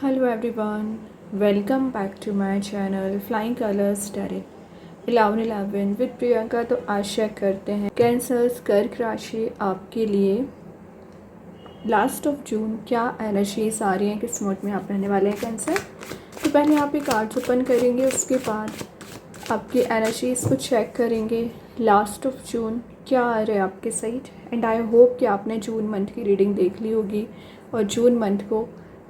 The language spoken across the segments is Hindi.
Hello everyone, welcome back to my channel Flying Colors Tarot 11/11 with Priyanka. तो आशा करते हैं कैंसर्स कर्क राशि आपके लिए लास्ट ऑफ जून क्या एनर्जीज आ रही हैं, किस मोड में आप रहने वाले हैं कैंसर। तो पहले आप ये कार्ड्स ओपन करेंगे, उसके बाद आपकी एनर्जीज को चेक करेंगे लास्ट ऑफ जून क्या आ रहा है आपके साइड। एंड आई होप कि आपने जून मंथ की रीडिंग देख ली होगी और जून मंथ को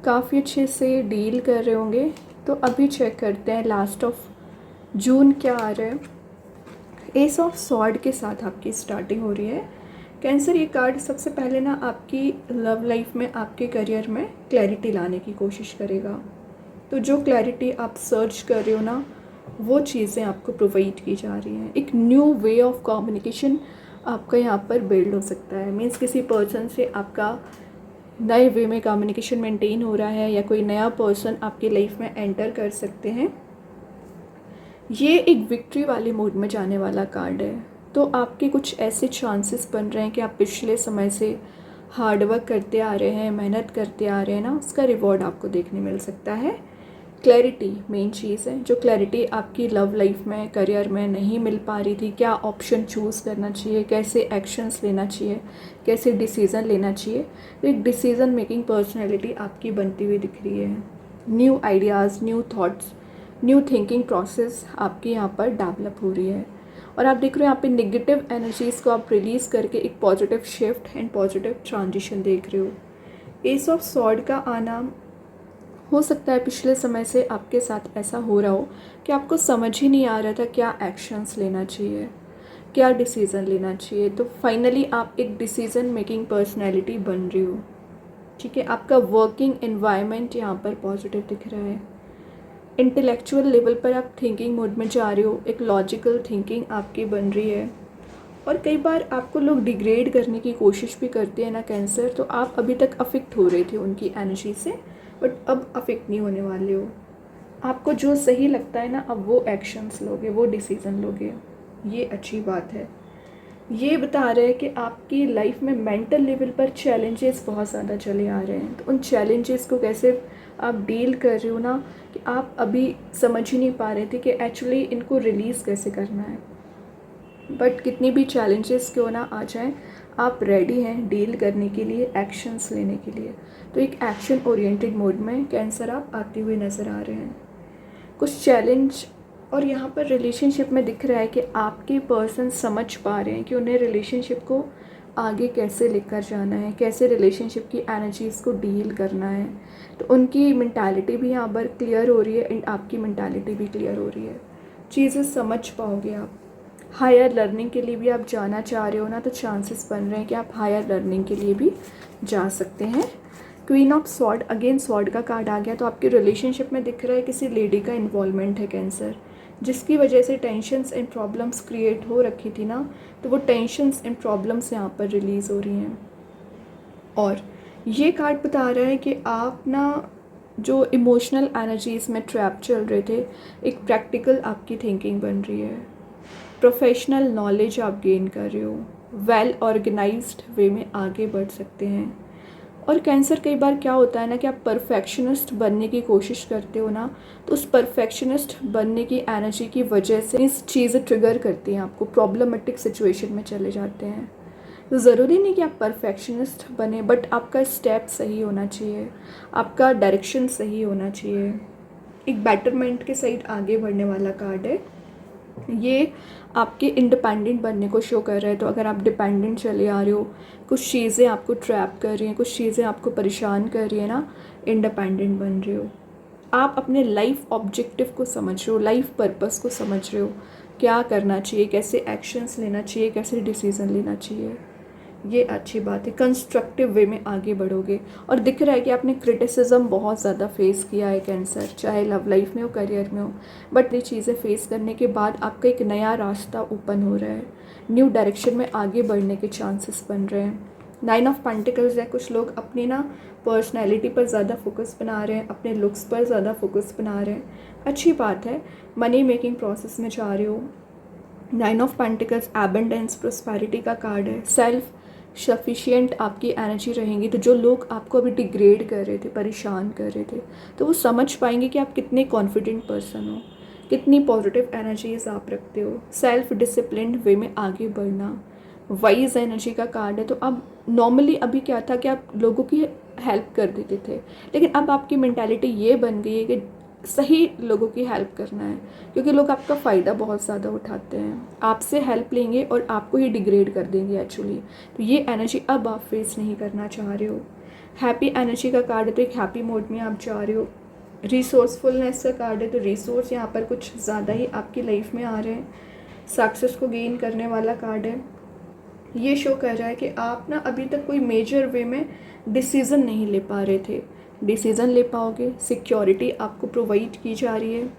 काफ़ी अच्छे से डील कर रहे होंगे। तो अभी चेक करते हैं लास्ट ऑफ जून क्या आ रहा है। एस ऑफ सॉर्ड के साथ आपकी स्टार्टिंग हो रही है कैंसर। ये कार्ड सबसे पहले ना आपकी लव लाइफ में, आपके करियर में क्लैरिटी लाने की कोशिश करेगा। तो जो क्लैरिटी आप सर्च कर रहे हो ना, वो चीज़ें आपको प्रोवाइड की जा रही हैं। एक न्यू वे ऑफ कम्युनिकेशन आपका यहाँ पर बिल्ड हो सकता है। मीन्स किसी पर्सन से आपका नए वे में कम्युनिकेशन मेंटेन हो रहा है, या कोई नया पर्सन आपकी लाइफ में एंटर कर सकते हैं। ये एक विक्ट्री वाले मोड में जाने वाला कार्ड है। तो आपके कुछ ऐसे चांसेस बन रहे हैं कि आप पिछले समय से हार्डवर्क करते आ रहे हैं, मेहनत करते आ रहे हैं ना, उसका रिवॉर्ड आपको देखने मिल सकता है। क्लैरिटी मेन चीज़ है, जो क्लैरिटी आपकी लव लाइफ में, करियर में नहीं मिल पा रही थी। क्या ऑप्शन चूज़ करना चाहिए, कैसे एक्शंस लेना चाहिए, कैसे डिसीज़न लेना चाहिए। तो एक डिसीज़न मेकिंग पर्सनैलिटी आपकी बनती हुई दिख रही है। New ideas, new thoughts, new thinking process आपकी यहाँ पर डेवलप हो रही है। और आप देख रहे हो यहाँ पे नेगेटिव एनर्जीज़ को आप रिलीज़ करके एक positive shift and positive transition देख रहे हो। एस ऑफ सॉर्ड का आना हो सकता है पिछले समय से आपके साथ ऐसा हो रहा हो कि आपको समझ ही नहीं आ रहा था क्या एक्शंस लेना चाहिए, क्या डिसीज़न लेना चाहिए। तो फाइनली आप एक डिसीज़न मेकिंग पर्सनैलिटी बन रही हो। ठीक है, आपका वर्किंग एनवायरनमेंट यहाँ पर पॉजिटिव दिख रहा है। इंटेलेक्चुअल लेवल पर आप थिंकिंग मोड में जा रहे हो, एक लॉजिकल थिंकिंग आपकी बन रही है। और कई बार आपको लोग डिग्रेड करने की कोशिश भी करते हैं ना कैंसर, तो आप अभी तक अफेक्ट हो रहे थे उनकी एनर्जी से, बट अब अफेक्ट नहीं होने वाले हो। आपको जो सही लगता है ना, अब वो एक्शंस लोगे, वो डिसीज़न लोगे। ये अच्छी बात है। ये बता रहे हैं कि आपकी लाइफ में मेंटल लेवल पर चैलेंजेस बहुत ज़्यादा चले आ रहे हैं। तो उन चैलेंजेस को कैसे आप डील कर रहे हो ना, कि आप अभी समझ ही नहीं पा रहे थे कि एक्चुअली इनको रिलीज़ कैसे करना है। बट कितनी भी चैलेंजेस क्यों ना आ जाएं, आप रेडी हैं डील करने के लिए, एक्शंस लेने के लिए। तो एक एक्शन ओरिएंटेड मोड में कैंसर आप आते हुए नज़र आ रहे हैं। कुछ चैलेंज और यहाँ पर रिलेशनशिप में दिख रहा है कि आपके पर्सन समझ पा रहे हैं कि उन्हें रिलेशनशिप को आगे कैसे लेकर जाना है, कैसे रिलेशनशिप की एनर्जीज़ को डील करना है। तो उनकी मेंटालिटी भी यहाँ पर क्लियर हो रही है एंड आपकी मेंटालिटी भी क्लियर हो रही है। चीज़ें समझ पाओगे आप। हायर लर्निंग के लिए भी आप जाना चाह रहे हो ना, तो चांसेस बन रहे हैं कि आप हायर लर्निंग के लिए भी जा सकते हैं। Queen of sword, again sword का कार्ड आ गया। तो आपके रिलेशनशिप में दिख रहा है किसी लेडी का इन्वॉल्वमेंट है कैंसर, जिसकी वजह से टेंशन्स एंड प्रॉब्लम्स क्रिएट हो रखी थी ना, तो वो टेंशन्स एंड प्रॉब्लम्स यहाँ पर रिलीज़ हो रही हैं। और ये कार्ड बता रहा है कि आप ना जो इमोशनल एनर्जीज़ में ट्रैप चल रहे थे, एक प्रैक्टिकल आपकी थिंकिंग बन रही है। प्रोफेशनल नॉलेज आप गेन कर रहे हो, वेल ऑर्गेनाइज्ड वे में आगे बढ़ सकते हैं। और कैंसर कई बार क्या होता है ना कि आप परफेक्शनिस्ट बनने की कोशिश करते हो ना, तो उस परफेक्शनिस्ट बनने की एनर्जी की वजह से इस चीज़ें ट्रिगर करती हैं, आपको प्रॉब्लमेटिक सिचुएशन में चले जाते हैं। तो ज़रूरी नहीं कि आप परफेक्शनिस्ट बने, बट आपका स्टेप सही होना चाहिए, आपका डायरेक्शन सही होना चाहिए। एक बेटरमेंट के साइड आगे बढ़ने वाला कार्ड है ये। आपके इंडिपेंडेंट बनने को शो कर रहा है। तो अगर आप डिपेंडेंट चले आ रहे हो, कुछ चीज़ें आपको ट्रैप कर रही हैं, कुछ चीज़ें आपको परेशान कर रही है ना, इंडिपेंडेंट बन रहे हो। आप अपने लाइफ ऑब्जेक्टिव को समझ रहे हो, लाइफ पर्पस को समझ रहे हो, क्या करना चाहिए, कैसे एक्शंस लेना चाहिए, कैसे डिसीज़न लेना चाहिए। ये अच्छी बात है, कंस्ट्रक्टिव वे में आगे बढ़ोगे। और दिख रहा है कि आपने क्रिटिसिज्म बहुत ज़्यादा फेस किया है कैंसर, चाहे लव लाइफ में हो, करियर में हो। बट ये चीज़ें फेस करने के बाद आपका एक नया रास्ता ओपन हो रहा है, न्यू डायरेक्शन में आगे बढ़ने के चांसेस बन रहे हैं। 9 ऑफ पेंटिकल्स है। कुछ लोग अपनी ना पर्सनैलिटी पर ज़्यादा फोकस बना रहे हैं, अपने लुक्स पर ज़्यादा फोकस बना रहे हैं। अच्छी बात है, मनी मेकिंग प्रोसेस में जा रहे हो। 9 ऑफ पेंटिकल्स एबंडेंस, प्रोस्पेरिटी का कार्ड है। सेल्फ सफिशिएंट आपकी एनर्जी रहेंगी तो जो लोग आपको अभी डिग्रेड कर रहे थे, परेशान कर रहे थे, तो वो समझ पाएंगे कि आप कितने कॉन्फिडेंट पर्सन हो, कितनी पॉजिटिव एनर्जीज आप रखते हो। सेल्फ डिसिप्लिन्ड वे में आगे बढ़ना, वाइज एनर्जी का कार्ड है। तो अब नॉर्मली अभी क्या था कि आप लोगों की हेल्प कर देते थे, लेकिन अब आपकी मेंटालिटी ये बन गई है कि सही लोगों की हेल्प करना है, क्योंकि लोग आपका फ़ायदा बहुत ज़्यादा उठाते हैं, आपसे हेल्प लेंगे और आपको ही डिग्रेड कर देंगे एक्चुअली। तो ये एनर्जी अब आप फेस नहीं करना चाह रहे हो। हैप्पी एनर्जी का कार्ड है, तो एक हैप्पी मोड में आप जा रहे हो। रिसोर्सफुलनेस का कार्ड है, तो रिसोर्स यहाँ पर कुछ ज़्यादा ही आपकी लाइफ में आ रहे हैं। सक्सेस को गेन करने वाला कार्ड है। ये शो कर रहा है कि आप ना अभी तक कोई मेजर वे में डिसीज़न नहीं ले पा रहे थे, डिसीज़न ले पाओगे। सिक्योरिटी आपको प्रोवाइड की जा रही है।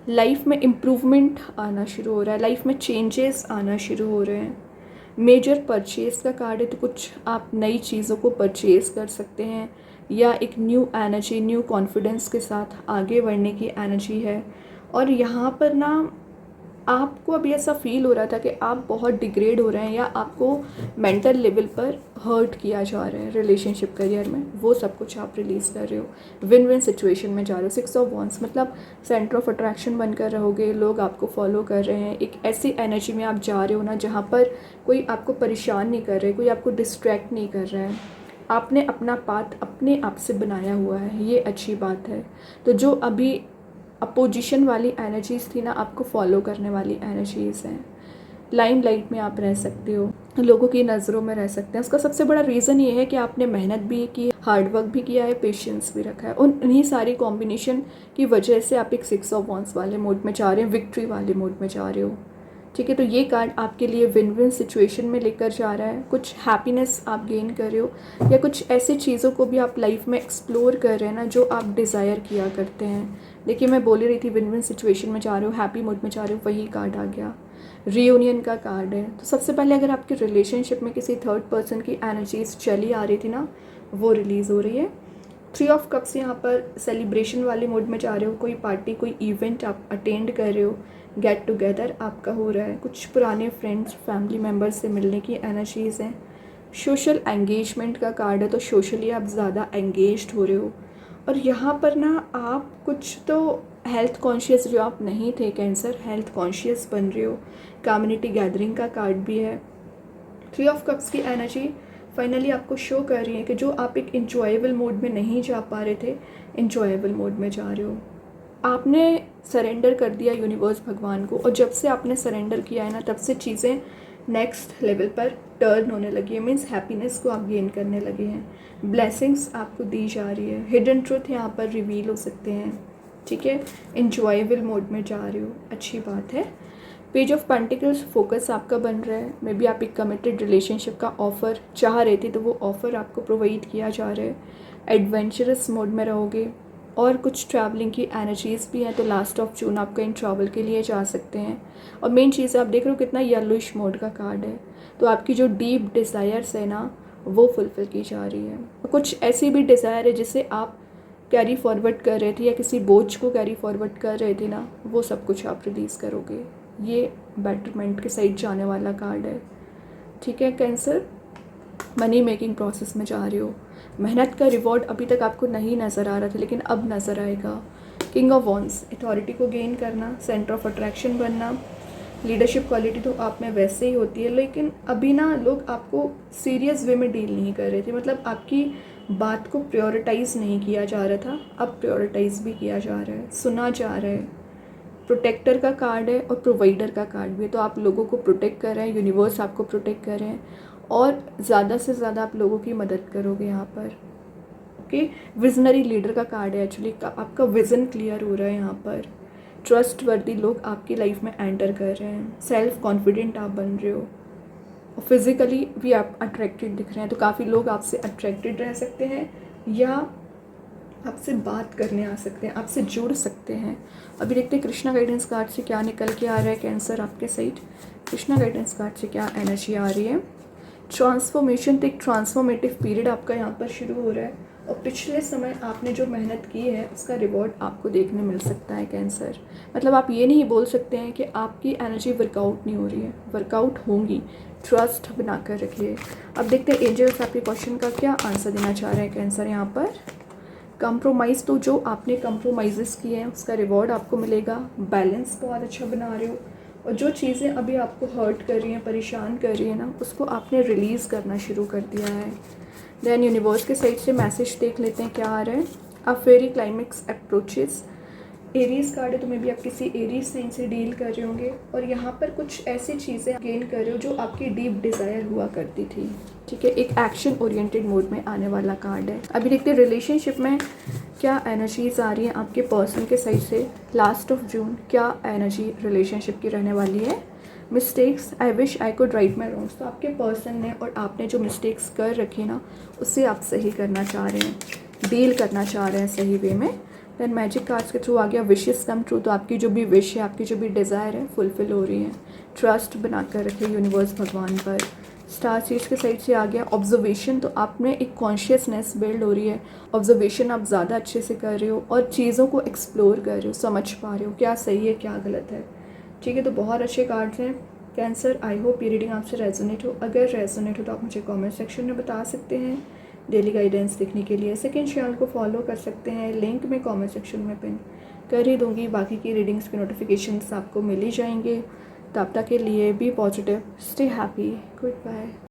लाइफ में इम्प्रूवमेंट आना शुरू हो रहा है, लाइफ में चेंजेस आना शुरू हो रहे हैं। मेजर परचेज़ का कार्ड है, तो कुछ आप नई चीज़ों को परचेज़ कर सकते हैं, या एक न्यू एनर्जी, न्यू कॉन्फिडेंस के साथ आगे बढ़ने की एनर्जी है। और यहाँ पर ना आपको अभी ऐसा फील हो रहा था कि आप बहुत डिग्रेड हो रहे हैं, या आपको मेंटल लेवल पर हर्ट किया जा रहा है रिलेशनशिप करियर में, वो सब कुछ आप रिलीज़ कर रहे हो। विन विन सिचुएशन में जा रहे हो। 6 ऑफ वॉन्ड्स मतलब सेंटर ऑफ अट्रैक्शन बनकर रहोगे, लोग आपको फॉलो कर रहे हैं। एक ऐसी एनर्जी में आप जा रहे हो ना जहाँ पर कोई आपको परेशान नहीं कर रहे, कोई आपको डिस्ट्रैक्ट नहीं कर रहा है। आपने अपना पाथ अपने आप से बनाया हुआ है, ये अच्छी बात है। तो जो अभी अपोजिशन वाली एनर्जीज़ थी ना, आपको फॉलो करने वाली एनर्जीज़ हैं। लाइमलाइट में आप रह सकते हो, लोगों की नज़रों में रह सकते हैं। उसका सबसे बड़ा रीज़न ये है कि आपने मेहनत भी की, हार्ड वर्क भी किया है, पेशेंस भी रखा है। उन्हीं सारी कॉम्बिनेशन की वजह से आप एक 6 ऑफ वॉन्ड्स वाले मोड में जा रहे हैं, विक्ट्री वाले मोड में जा रहे हो। ठीक है, तो ये कार्ड आपके लिए विन विन सिचुएशन में लेकर जा रहा है। कुछ हैप्पीनेस आप गेन कर रहे हो, या कुछ ऐसी चीज़ों को भी आप लाइफ में एक्सप्लोर कर रहे हैं ना जो आप डिज़ायर किया करते हैं। देखिए, मैं बोल रही थी विन विन सिचुएशन में जा रहे हो, हैप्पी मूड में जा रहे हो, वही कार्ड आ गया। रीयूनियन का कार्ड है। तो सबसे पहले अगर आपके रिलेशनशिप में किसी थर्ड पर्सन की एनर्जीज चली आ रही थी ना, वो रिलीज़ हो रही है। 3 ऑफ कप्स यहाँ पर सेलिब्रेशन वाले मूड में जा रहे हो, कोई पार्टी, कोई इवेंट आप अटेंड कर रहे हो, गेट टुगेदर आपका हो रहा है। कुछ पुराने फ्रेंड्स, फैमिली मेम्बर्स से मिलने की एनर्जीज़ हैं। सोशल एंगेजमेंट का कार्ड है, तो सोशली आप ज़्यादा एंगेज्ड हो रहे हो। और यहाँ पर ना आप कुछ तो हेल्थ कॉन्शियस, जो आप नहीं थे कैंसर, हेल्थ कॉन्शियस बन रहे हो। कम्युनिटी गैदरिंग का कार्ड भी है। 3 ऑफ कप्स की एनर्जी फाइनली आपको शो कर रही है कि जो आप एक इंजॉयबल मोड में नहीं जा पा रहे थे, इंजॉयबल मोड में जा रहे हो। आपने सरेंडर कर दिया यूनिवर्स, भगवान को, और जब से आपने सरेंडर किया है ना, तब से चीज़ें नेक्स्ट लेवल पर टर्न होने लगी है। मीन्स हैप्पीनेस को आप गेन करने लगे हैं। ब्लेसिंग्स आपको दी जा रही है। हिडन ट्रुथ यहाँ पर रिवील हो सकते हैं। ठीक है, इंजॉयबल मोड में जा रहे हो, अच्छी बात है। पेज ऑफ पेंटिकल्स, फोकस आपका बन रहा है। मे बी आप एक कमिटेड रिलेशनशिप का ऑफ़र चाह रहे थे, तो वो ऑफ़र आपको प्रोवाइड किया जा रहा है। एडवेंचरस मोड में रहोगे, और कुछ ट्रैवलिंग की एनर्जीज़ भी हैं। तो लास्ट ऑफ जून आप कहीं ट्रैवल के लिए जा सकते हैं। और मेन चीज़ आप देख रहे हो कितना येलोइश मोड का कार्ड है, तो आपकी जो डीप डिज़ायर्स है ना, वो फुलफ़िल की जा रही है। कुछ ऐसी भी डिज़ायर है जिसे आप कैरी फॉरवर्ड कर रहे थे, या किसी बोझ को कैरी फॉरवर्ड कर रहे थे ना, वो सब कुछ आप रिलीज़ करोगे। ये बेटरमेंट के साइड जाने वाला कार्ड है। ठीक है कैंसर, मनी मेकिंग प्रोसेस में जा रहे हो। मेहनत का रिवॉर्ड अभी तक आपको नहीं नज़र आ रहा था, लेकिन अब नज़र आएगा। किंग ऑफ वॉन्ड्स, अथॉरिटी को गेन करना, सेंटर ऑफ अट्रैक्शन बनना। लीडरशिप क्वालिटी तो आप में वैसे ही होती है, लेकिन अभी ना लोग आपको सीरियस वे में डील नहीं कर रहे थे। मतलब आपकी बात को प्रायोरिटाइज़ नहीं किया जा रहा था, अब प्रायोरिटाइज़ भी किया जा रहा है, सुना जा रहा है। प्रोटेक्टर का कार्ड है और प्रोवाइडर का कार्ड भी है। तो आप लोगों को प्रोटेक्ट कर रहे हैं, यूनिवर्स आपको प्रोटेक्ट कर रहे हैं, और ज़्यादा से ज़्यादा आप लोगों की मदद करोगे यहाँ पर। ओके, विजनरी लीडर का कार्ड है। एक्चुअली आपका विज़न क्लियर हो रहा है यहाँ पर। ट्रस्ट वर्दी लोग आपकी लाइफ में एंटर कर रहे हैं। सेल्फ कॉन्फिडेंट आप बन रहे हो, और फिज़िकली भी आप अट्रैक्टेड दिख रहे हैं। तो काफ़ी लोग आपसे अट्रैक्टेड रह सकते हैं, या आपसे बात करने आ सकते हैं, आपसे जुड़ सकते हैं। अभी देखते हैं कृष्णा गाइडेंस कार्ड से क्या निकल के आ रहा है कैंसर आपके साइड। कृष्णा गाइडेंस कार्ड से क्या एनर्जी आ रही है। ट्रांसफॉर्मेशन, तो एक ट्रांसफॉर्मेटिव पीरियड आपका यहाँ पर शुरू हो रहा है। और पिछले समय आपने जो मेहनत की है उसका रिवॉर्ड आपको देखने मिल सकता है कैंसर। मतलब आप ये नहीं बोल सकते हैं कि आपकी एनर्जी वर्कआउट नहीं हो रही है, वर्कआउट होंगी, ट्रस्ट बना कर रखिए। अब देखते हैं एंजल्स आपके क्वेश्चन का क्या आंसर देना चाह रहे हैं कैंसर यहाँ पर। कंप्रोमाइज़, तो जो आपने कंप्रोमाइज़ किए हैं उसका रिवॉर्ड आपको मिलेगा। बैलेंस बहुत अच्छा बना रहे हो, और जो चीज़ें अभी आपको हर्ट कर रही हैं, परेशान कर रही हैं ना, उसको आपने रिलीज़ करना शुरू कर दिया है। देन यूनिवर्स के साइड से मैसेज देख लेते हैं क्या आ रहा है। अ फेरी क्लाइमेक्स अप्रोचेस, एरीज कार्ड है, तो मे भी आप किसी एरीज साइन से डील कर रहे होंगे, और यहाँ पर कुछ ऐसी चीज़ें गेन कर रहे हो जो आपकी डीप डिज़ायर हुआ करती थी। ठीक है, एक एक्शन ओरिएंटेड मोड में आने वाला कार्ड है। अभी देखते हैं रिलेशनशिप में क्या एनर्जीज आ रही हैं आपके पर्सन के साइड से। लास्ट ऑफ जून क्या एनर्जी रिलेशनशिप की रहने वाली है। Mistakes, I wish I could write my wrongs, तो आपके पर्सन ने और आपने जो मिस्टेक्स कर रखी ना उससे आप सही करना चाह रहे हैं, डील करना चाह रहे हैं सही वे में। देन मैजिक कार्ड्स के थ्रू आ गया विशेस कम ट्रू, तो आपकी जो भी विश है, आपकी जो भी डिज़ायर है फुलफिल हो रही है। ट्रस्ट बनाकर रखिए यूनिवर्स भगवान पर। स्टार सीड्स के साइड से आ गया ऑब्जर्वेशन, तो आप में एक कॉन्शियसनेस बिल्ड हो रही है। ऑब्जर्वेशन आप ज़्यादा अच्छे से कर रहे हो और चीज़ों को एक्सप्लोर कर रहे हो, समझ पा रहे हो क्या सही है क्या गलत है। ठीक है, तो बहुत अच्छे कार्ड्स हैं कैंसर। आई होप ये रीडिंग आपसे रेजोनेट हो। अगर रेजोनेट हो तो आप मुझे कमेंट सेक्शन में बता सकते हैं। डेली गाइडेंस देखने के लिए सेकंड चैनल को फॉलो कर सकते हैं, लिंक मैं कमेंट सेक्शन में पिन कर ही दूँगी। बाकी की रीडिंग्स के नोटिफिकेशंस आपको मिल ही जाएंगे। तब तक के लिए be positive, stay happy, good bye.